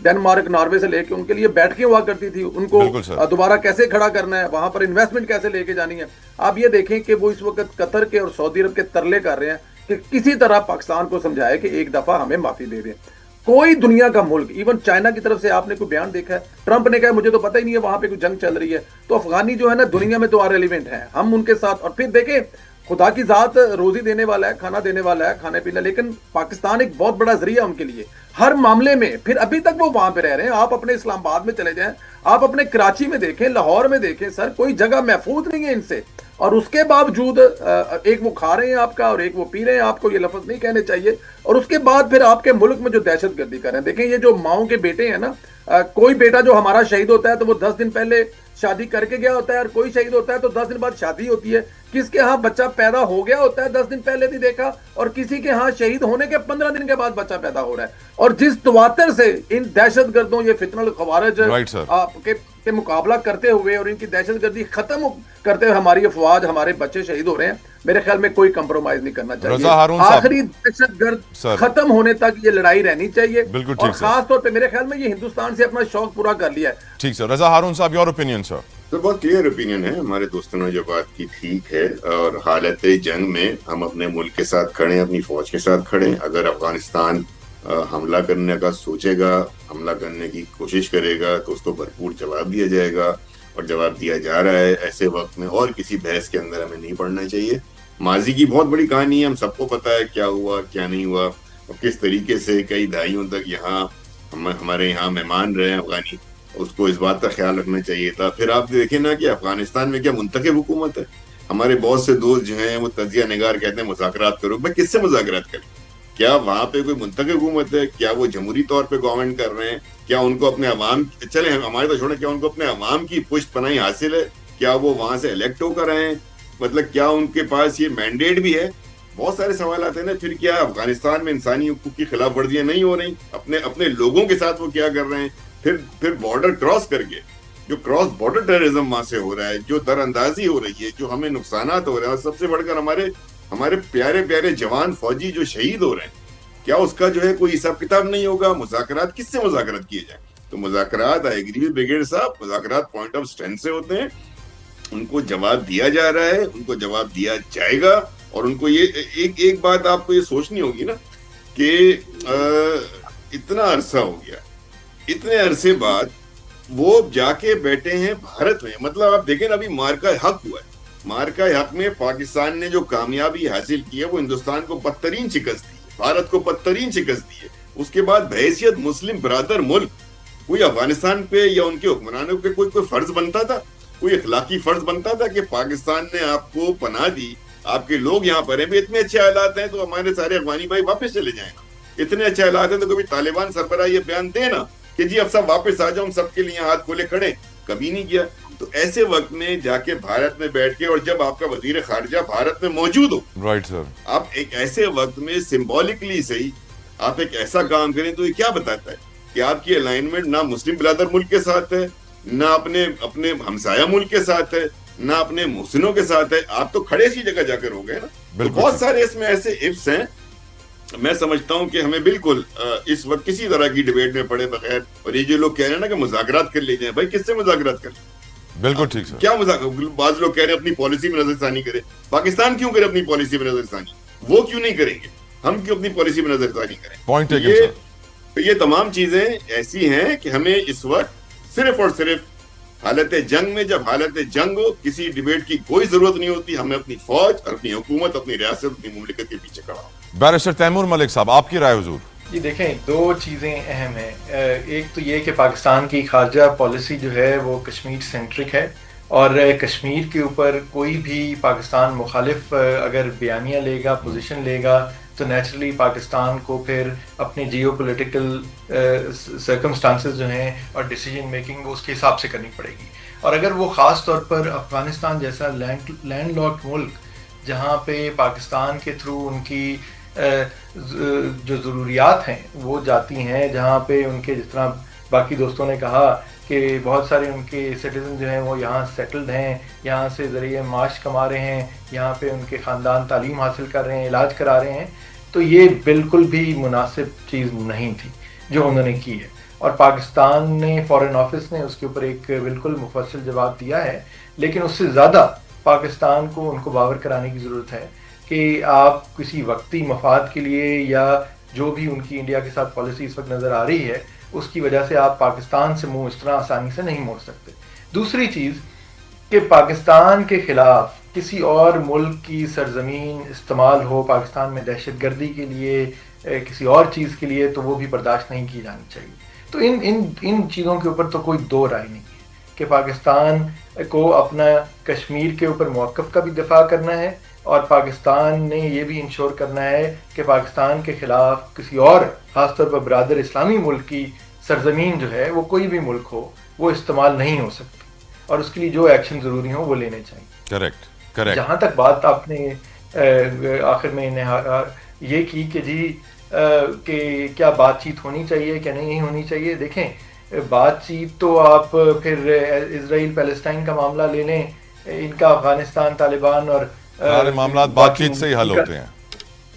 Denmark Norway سے لے کے ان کے لیے بیٹھ کے ہوا کرتی تھی, ان کو بالکل سر. دوبارہ کیسے کھڑا کرنا ہے, وہاں پر انویسٹمنٹ کیسے لے کے جانی ہے. آپ یہ دیکھیں کہ وہ اس وقت قطر کے اور سعودی عرب کے ترلے کر رہے ہیں کہ کسی طرح پاکستان کو سمجھائے کہ ایک دفعہ ہمیں معافی دے دیں. کوئی دنیا کا ملک, ایون چائنا کی طرف سے آپ نے کوئی بیان دیکھا ہے؟ ٹرمپ نے کہا مجھے تو پتہ ہی نہیں ہے وہاں پہ کوئی جنگ چل رہی ہے. تو افغانی جو ہے نا دنیا میں تو ارریلیونٹ ہیں, ہم ان کے ساتھ. اور پھر دیکھیں خدا کی ذات روزی دینے والا ہے, کھانا دینے والا ہے, کھانے پینا, لیکن پاکستان ایک بہت بڑا ذریعہ ان کے لیے ہر معاملے میں. پھر ابھی تک وہ وہاں پہ رہ رہے ہیں. آپ اپنے اسلام آباد میں چلے جائیں, آپ اپنے کراچی میں دیکھیں, لاہور میں دیکھیں, سر کوئی جگہ محفوظ نہیں ہے ان سے. اور اس کے باوجود ایک وہ کھا رہے ہیں آپ کا اور ایک وہ پی رہے ہیں, آپ کو یہ لفظ نہیں کہنے چاہیے. اور اس کے بعد پھر آپ کے ملک میں جو دہشت گردی کر رہے ہیں. دیکھیں یہ جو ماؤں کے بیٹے ہیں نا, کوئی بیٹا جو ہمارا شہید ہوتا ہے تو وہ 10 دن پہلے شادی کر کے گیا ہوتا ہے, اور کوئی شہید ہوتا ہے تو 10 دن بعد شادی ہوتی ہے. کس کے ہاں بچہ پیدا ہو گیا ہوتا ہے 10 دن پہلے نہیں دیکھا, اور کسی کے ہاں شہید ہونے کے 15 دن کے بعد بچہ پیدا ہو رہا ہے. اور جس تواتر سے ان دہشت گردوں, یہ فتنہ الخوارج کے مقابلہ کرتے ہوئے اور ان کی دہشت گردی ختم کرتے ہوئے ہماری افواج, ہمارے بچے شہید ہو رہے ہیں, میرے خیال میں کوئی کمپرومائز نہیں کرنا چاہیے. آخری دہشت گرد ختم ہونے تک یہ لڑائی رہنی چاہیے, اور خاص طور پہ میرے خیال میں یہ ہندوستان سے اپنا شوق پورا کر لیا ہے. ٹھیک سر. رضا ہارون صاحب, یور اوپینین سر. تو بہت کلیئر اوپینین ہے ہمارے دوستوں نے جو بات کی, ٹھیک ہے. اور حالت جنگ میں ہم اپنے ملک کے ساتھ کھڑے, اپنی فوج کے ساتھ کھڑے. اگر افغانستان حملہ کرنے کا سوچے گا, حملہ کرنے کی کوشش کرے گا, تو اس کو بھرپور جواب دیا جائے گا, اور جواب دیا جا رہا ہے. ایسے وقت میں اور کسی بحث کے اندر ہمیں نہیں پڑنا چاہیے. ماضی کی بہت بڑی کہانی ہے, ہم سب کو پتا ہے کیا ہوا کیا نہیں ہوا, اور کس طریقے سے کئی دہائیوں تک یہاں ہمارے یہاں مہمان رہے ہیں افغانی. اس کو اس بات کا خیال رکھنا چاہیے تھا. پھر آپ دیکھیں نا کہ افغانستان میں کیا منتخب حکومت ہے. ہمارے بہت سے دوست جو ہیں وہ تجزیہ نگار کہتے ہیں مذاکرات کرو. بھائی کس سے مذاکرات کریں؟ کیا وہاں پہ کوئی منتخب حکومت ہے؟ کیا وہ جمہوری طور پہ گورنمنٹ کر رہے ہیں؟ کیا ان کو اپنے عوام, چلے ہمارے تو چھوڑیں, کیا ان کو اپنے عوام کی پشت پناہی حاصل ہے؟ کیا وہ وہاں سے الیکٹ ہو کر رہے ہیں؟ مطلب کیا ان کے پاس یہ مینڈیٹ بھی ہے؟ بہت سارے سوالات ہیں نا. پھر کیا افغانستان میں انسانی حقوق کی خلاف ورزیاں نہیں ہو رہی؟ اپنے لوگوں کے ساتھ وہ کیا کر رہے ہیں؟ پھر بارڈر کراس کر کے جو کراس بارڈر ٹیررزم وہاں سے ہو رہا ہے, جو در اندازی ہو رہی ہے, جو ہمیں نقصانات ہو رہے ہیں, اور سب سے بڑھ کر ہمارے پیارے پیارے جوان فوجی جو شہید ہو رہے ہیں, کیا اس کا جو ہے کوئی حساب کتاب نہیں ہوگا؟ مذاکرات کس سے مذاکرات کیے جائیں؟ تو مذاکرات, آئی ایگری ود بریگیڈ صاحب, مذاکرات پوائنٹ آف اسٹرینتھ سے ہوتے ہیں. ان کو جواب دیا جا رہا ہے, ان کو جواب دیا جائے گا. اور ان کو یہ ایک بات آپ کو یہ سوچنی ہوگی نا کہ اتنا عرصہ ہو گیا, اتنے عرصے بعد وہ جا کے بیٹھے ہیں بھارت میں. مطلب آپ دیکھیں نا, ابھی مارکا حق ہوا ہے. مارکا حق میں پاکستان نے جو کامیابی حاصل کی ہے وہ ہندوستان کو بدترین شکست دی ہے, بھارت کو بدترین شکست دی ہے. اس کے بعد بحیثیت مسلم برادر ملک کوئی افغانستان پہ یا ان کے حکمرانوں پہ کوئی فرض بنتا تھا, کوئی اخلاقی فرض بنتا تھا کہ پاکستان نے آپ کو پناہ دی, آپ کے لوگ یہاں پر ہیں, بھی اتنے اچھے حالات ہیں تو ہمارے سارے افغانی بھائی واپس چلے جائیں گا. اتنے اچھے حالات ہیں تو کبھی طالبان سربراہ یہ بیان دے نا کہ جی اب سب واپس آ جاؤ, ہم سب کے لیے ہاتھ کھولے کھڑے. کبھی نہیں کیا. تو ایسے وقت میں جا کے بھارت میں بیٹھ کے, اور جب آپ کا وزیر خارجہ بھارت میں موجود ہو, رائٹ سر, آپ ایک ایسے وقت میں سمبولکلی صحیح آپ ایک ایسا کام کریں, تو یہ کیا بتاتا ہے کہ آپ کی الائنمنٹ نہ مسلم برادر ملک کے ساتھ ہے, نہ اپنے ہمسایہ ملک کے ساتھ ہے, نہ اپنے محسنوں کے ساتھ ہے. آپ تو کھڑے سی جگہ جا کر ہو گئے نا. بہت سارے اس میں ایسے ifs ہیں. میں سمجھتا ہوں کہ ہمیں بالکل اس وقت کسی طرح کی ڈیبیٹ میں پڑے بغیر, اور یہ جو لوگ کہہ رہے ہیں نا کہ مذاکرات کر لی جائیں, بھائی کس سے مذاکرات کر لیں؟ بالکل ٹھیک سر. کیا بعض لوگ کہہ رہے ہیں اپنی پالیسی میں نظر ثانی کرے. پاکستان کیوں کرے اپنی پالیسی میں نظر ثانی؟ وہ کیوں نہیں کریں گے؟ ہم کیوں اپنی پالیسی میں نظر ثانی کریں؟ پوائنٹ یہ تمام چیزیں ایسی ہیں کہ ہمیں اس وقت صرف اور صرف حالت جنگ میں, جب حالت جنگ ہو, کسی ڈیبیٹ کی کوئی ضرورت نہیں ہوتی. ہمیں اپنی فوج, اپنی حکومت, اپنی ریاست, اپنی مملکت کے پیچھے کھڑا ہو. بیرسٹر تیمور ملک صاحب, آپ کی رائے حضور. جی دیکھیں, دو چیزیں اہم ہیں. ایک تو یہ کہ پاکستان کی خارجہ پالیسی جو ہے وہ کشمیر سینٹرک ہے, اور کشمیر کے اوپر کوئی بھی پاکستان مخالف اگر بیانیہ لے گا, پوزیشن لے گا, تو نیچرلی پاکستان کو پھر اپنے جیو پولیٹیکل سرکمسٹانسز جو ہیں اور ڈیسیجن میکنگ اس کے حساب سے کرنی پڑے گی. اور اگر وہ خاص طور پر افغانستان جیسا لینڈ لاکڈ ملک جہاں پہ پاکستان کے تھرو ان کی جو ضروریات ہیں وہ جاتی ہیں, جہاں پہ ان کے جس طرح باقی دوستوں نے کہا کہ بہت سارے ان کے سٹیزن جو ہیں وہ یہاں سیٹلڈ ہیں, یہاں سے ذریعہ معاش کما رہے ہیں, یہاں پہ ان کے خاندان تعلیم حاصل کر رہے ہیں, علاج کرا رہے ہیں, تو یہ بالکل بھی مناسب چیز نہیں تھی جو انہوں نے کی ہے. اور پاکستان نے فارن آفس نے اس کے اوپر ایک بالکل مفصل جواب دیا ہے، لیکن اس سے زیادہ پاکستان کو ان کو باور کرانے کی ضرورت ہے کہ آپ کسی وقتی مفاد کے لیے یا جو بھی ان کی انڈیا کے ساتھ پالیسی اس وقت نظر آ رہی ہے اس کی وجہ سے آپ پاکستان سے منہ اس طرح آسانی سے نہیں موڑ سکتے۔ دوسری چیز کہ پاکستان کے خلاف کسی اور ملک کی سرزمین استعمال ہو پاکستان میں دہشت گردی کے لیے، کسی اور چیز کے لیے، تو وہ بھی برداشت نہیں کی جانی چاہیے۔ تو ان چیزوں کے اوپر تو کوئی دو رائے نہیں ہے کہ پاکستان کو اپنا کشمیر کے اوپر موقف کا بھی دفاع کرنا ہے، اور پاکستان نے یہ بھی انشور کرنا ہے کہ پاکستان کے خلاف کسی اور خاص طور پر برادر اسلامی ملک کی سرزمین جو ہے وہ کوئی بھی ملک ہو وہ استعمال نہیں ہو سکتی، اور اس کے لیے جو ایکشن ضروری ہوں وہ لینے چاہیے۔ کریکٹ۔ جہاں تک بات آپ نے آخر میں یہ کی کہ جی کہ کیا بات چیت ہونی چاہیے کہ نہیں ہونی چاہیے، دیکھیں بات چیت تو آپ پھر اسرائیل پیلسٹائن کا معاملہ لے لیں، ان کا افغانستان طالبان اور سارے معاملات بات چیت سے ہی حل ہوتے ہیں۔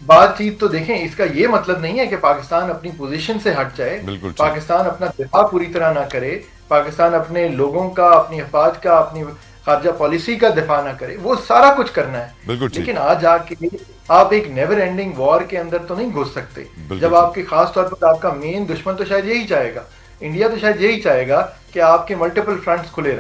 بات چیت تو دیکھیں اس کا یہ مطلب نہیں ہے کہ پاکستان اپنی پوزیشن سے ہٹ جائے، پاکستان اپنا دفاع پوری طرح نہ کرے، پاکستان اپنے لوگوں کا، اپنی افواج کا، اپنی خارجہ پالیسی کا دفاع نہ کرے، وہ سارا کچھ کرنا ہے، لیکن آج آ کے آپ ایک نیور اینڈنگ وار کے اندر تو نہیں گھس سکتے جب آپ کی خاص طور پر آپ کا مین دشمن تو شاید یہی چاہے گا، انڈیا تو شاید یہی چاہے گا کہ آپ کے ملٹیپل فرنٹس کھلے رہیں۔